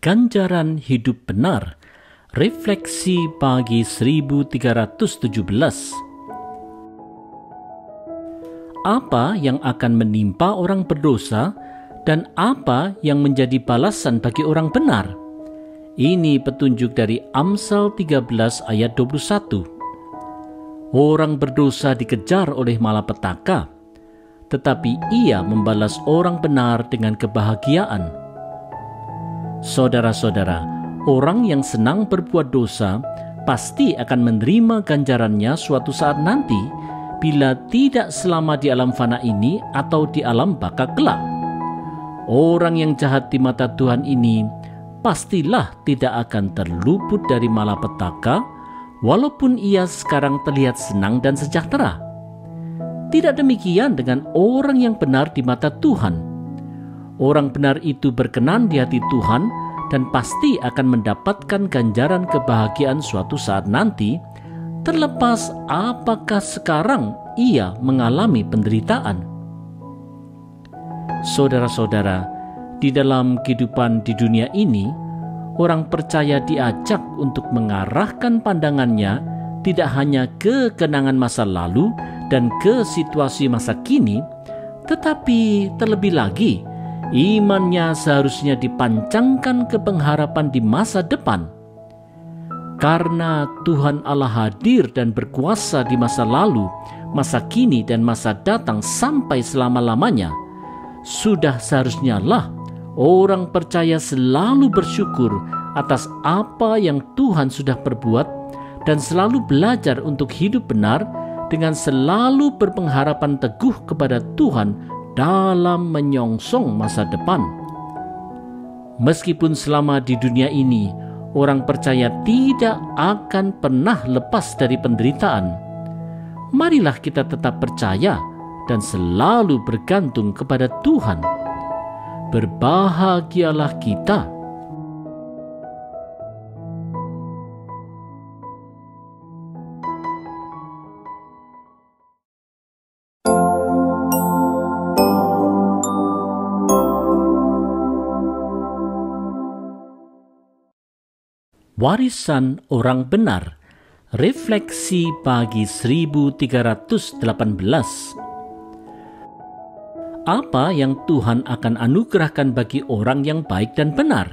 Ganjaran hidup benar. Refleksi pagi 1317. Apa yang akan menimpa orang berdosa dan apa yang menjadi balasan bagi orang benar? Ini petunjuk dari Amsal 13 ayat 21. Orang berdosa dikejar oleh malapetaka, tetapi ia membalas orang benar dengan kebahagiaan. Saudara-saudara, orang yang senang berbuat dosa pasti akan menerima ganjarannya suatu saat nanti, bila tidak selama di alam fana ini atau di alam baka kelak. Orang yang jahat di mata Tuhan ini pastilah tidak akan terluput dari malapetaka, walaupun ia sekarang terlihat senang dan sejahtera. Tidak demikian dengan orang yang benar di mata Tuhan. Orang benar itu berkenan di hati Tuhan dan pasti akan mendapatkan ganjaran kebahagiaan suatu saat nanti, terlepas apakah sekarang ia mengalami penderitaan. Saudara-saudara, di dalam kehidupan di dunia ini, orang percaya diajak untuk mengarahkan pandangannya tidak hanya ke kenangan masa lalu dan ke situasi masa kini, tetapi terlebih lagi, imannya seharusnya dipancangkan ke pengharapan di masa depan. Karena Tuhan Allah hadir dan berkuasa di masa lalu, masa kini dan masa datang sampai selama-lamanya, sudah seharusnya lah orang percaya selalu bersyukur atas apa yang Tuhan sudah perbuat dan selalu belajar untuk hidup benar dengan selalu berpengharapan teguh kepada Tuhan dalam menyongsong masa depan. Meskipun selama di dunia ini orang percaya tidak akan pernah lepas dari penderitaan, marilah kita tetap percaya dan selalu bergantung kepada Tuhan. Berbahagialah kita. Warisan orang benar. Refleksi pagi 1318. Apa yang Tuhan akan anugerahkan bagi orang yang baik dan benar?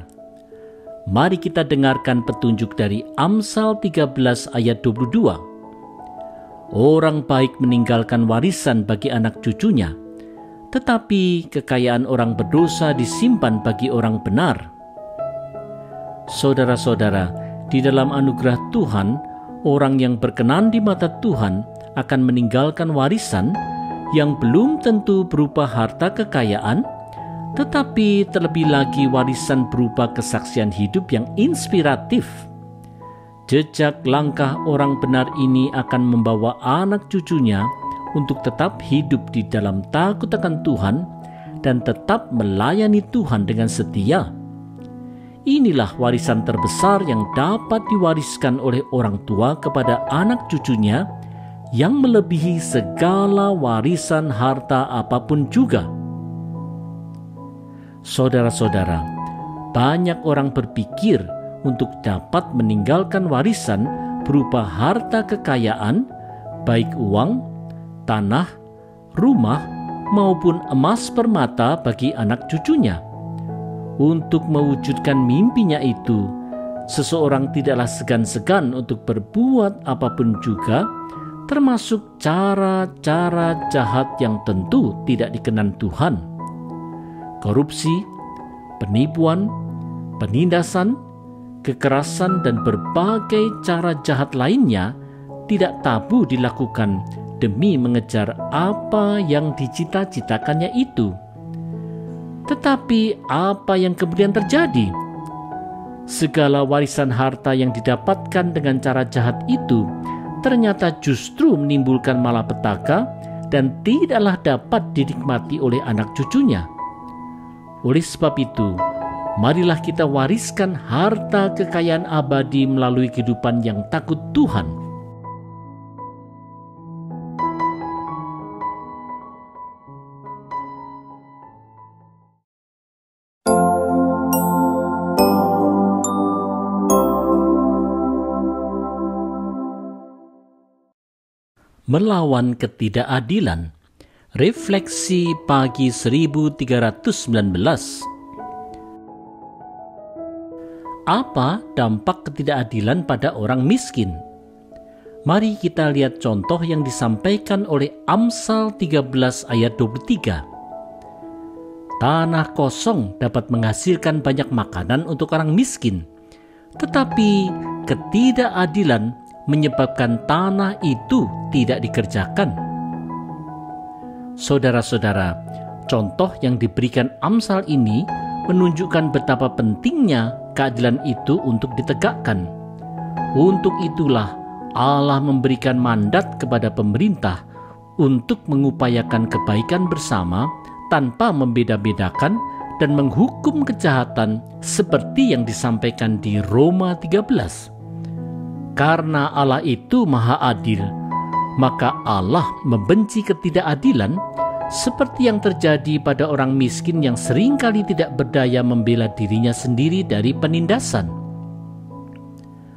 Mari kita dengarkan petunjuk dari Amsal 13 ayat 22. Orang baik meninggalkan warisan bagi anak cucunya, tetapi kekayaan orang berdosa disimpan bagi orang benar. Saudara-saudara, di dalam anugerah Tuhan, orang yang berkenan di mata Tuhan akan meninggalkan warisan yang belum tentu berupa harta kekayaan, tetapi terlebih lagi warisan berupa kesaksian hidup yang inspiratif. Jejak langkah orang benar ini akan membawa anak cucunya untuk tetap hidup di dalam takut akan Tuhan dan tetap melayani Tuhan dengan setia. Inilah warisan terbesar yang dapat diwariskan oleh orang tua kepada anak cucunya, yang melebihi segala warisan harta apapun juga. Saudara-saudara, banyak orang berpikir untuk dapat meninggalkan warisan berupa harta kekayaan, baik uang, tanah, rumah, maupun emas permata bagi anak cucunya. Untuk mewujudkan mimpinya itu, seseorang tidaklah segan-segan untuk berbuat apapun juga, termasuk cara-cara jahat yang tentu tidak dikenan Tuhan. Korupsi, penipuan, penindasan, kekerasan, dan berbagai cara jahat lainnya tidak tabu dilakukan demi mengejar apa yang dicita-citakannya itu. Tetapi apa yang kemudian terjadi? Segala warisan harta yang didapatkan dengan cara jahat itu ternyata justru menimbulkan malapetaka dan tidaklah dapat dinikmati oleh anak cucunya. Oleh sebab itu, marilah kita wariskan harta kekayaan abadi melalui kehidupan yang takut Tuhan. Melawan ketidakadilan. Refleksi pagi 1319. Apa dampak ketidakadilan pada orang miskin? Mari kita lihat contoh yang disampaikan oleh Amsal 13 ayat 23. Tanah kosong dapat menghasilkan banyak makanan untuk orang miskin, tetapi ketidakadilan menyebabkan tanah itu tidak dikerjakan. Saudara-saudara, contoh yang diberikan Amsal ini menunjukkan betapa pentingnya keadilan itu untuk ditegakkan. Untuk itulah Allah memberikan mandat kepada pemerintah untuk mengupayakan kebaikan bersama tanpa membeda-bedakan dan menghukum kejahatan seperti yang disampaikan di Roma 13. Karena Allah itu maha adil, maka Allah membenci ketidakadilan seperti yang terjadi pada orang miskin yang seringkali tidak berdaya membela dirinya sendiri dari penindasan.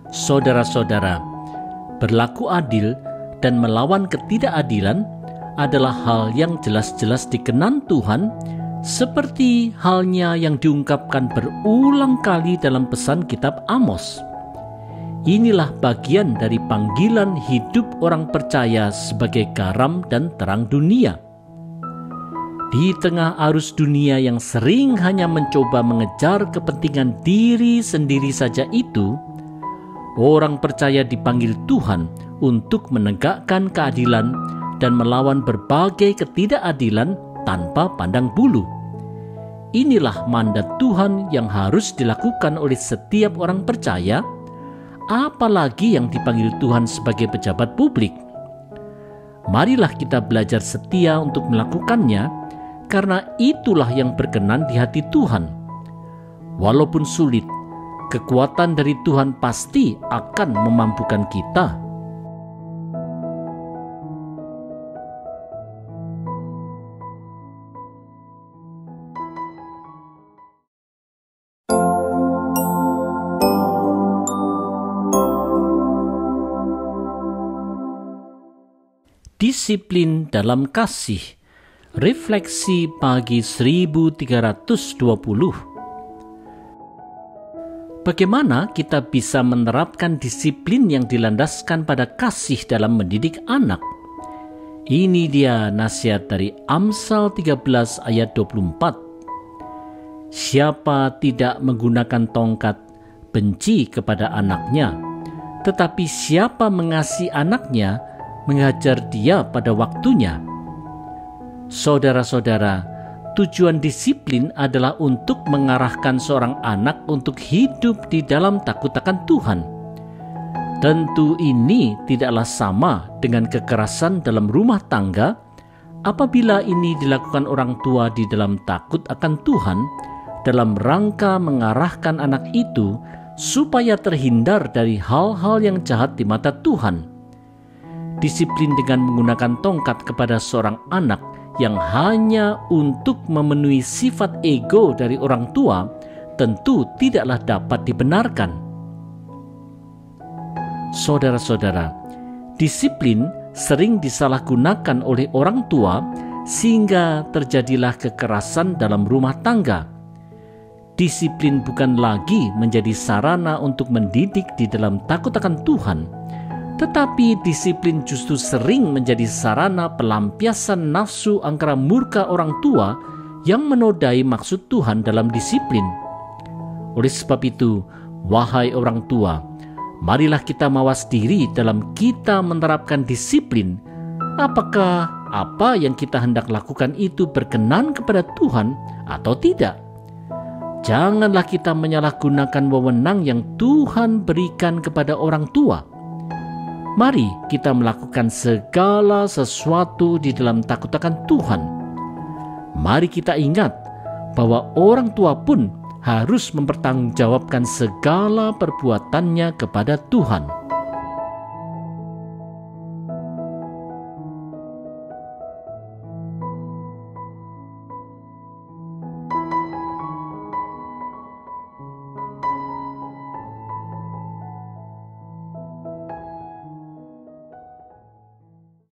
Saudara-saudara, berlaku adil dan melawan ketidakadilan adalah hal yang jelas-jelas dikenan Tuhan, seperti halnya yang diungkapkan berulang kali dalam pesan kitab Amos. Inilah bagian dari panggilan hidup orang percaya sebagai garam dan terang dunia. Di tengah arus dunia yang sering hanya mencoba mengejar kepentingan diri sendiri saja itu, orang percaya dipanggil Tuhan untuk menegakkan keadilan dan melawan berbagai ketidakadilan tanpa pandang bulu. Inilah mandat Tuhan yang harus dilakukan oleh setiap orang percaya, apalagi yang dipanggil Tuhan sebagai pejabat publik. Marilah kita belajar setia untuk melakukannya, karena itulah yang berkenan di hati Tuhan. Walaupun sulit, kekuatan dari Tuhan pasti akan memampukan kita. Disiplin dalam kasih. Refleksi pagi 1320. Bagaimana kita bisa menerapkan disiplin yang dilandaskan pada kasih dalam mendidik anak? Ini dia nasihat dari Amsal 13 ayat 24. Siapa tidak menggunakan tongkat benci kepada anaknya, tetapi siapa mengasihi anaknya mengajar dia pada waktunya. Saudara-saudara, tujuan disiplin adalah untuk mengarahkan seorang anak untuk hidup di dalam takut akan Tuhan. Tentu ini tidaklah sama dengan kekerasan dalam rumah tangga apabila ini dilakukan orang tua di dalam takut akan Tuhan dalam rangka mengarahkan anak itu supaya terhindar dari hal-hal yang jahat di mata Tuhan. Disiplin dengan menggunakan tongkat kepada seorang anak yang hanya untuk memenuhi sifat ego dari orang tua tentu tidaklah dapat dibenarkan. Saudara-saudara, disiplin sering disalahgunakan oleh orang tua sehingga terjadilah kekerasan dalam rumah tangga. Disiplin bukan lagi menjadi sarana untuk mendidik di dalam takut akan Tuhan, tetapi disiplin justru sering menjadi sarana pelampiasan nafsu angkara murka orang tua yang menodai maksud Tuhan dalam disiplin. Oleh sebab itu, wahai orang tua, marilah kita mawas diri dalam kita menerapkan disiplin. Apakah apa yang kita hendak lakukan itu berkenan kepada Tuhan atau tidak? Janganlah kita menyalahgunakan wewenang yang Tuhan berikan kepada orang tua. Mari kita melakukan segala sesuatu di dalam takut akan Tuhan. Mari kita ingat bahwa orang tua pun harus mempertanggungjawabkan segala perbuatannya kepada Tuhan.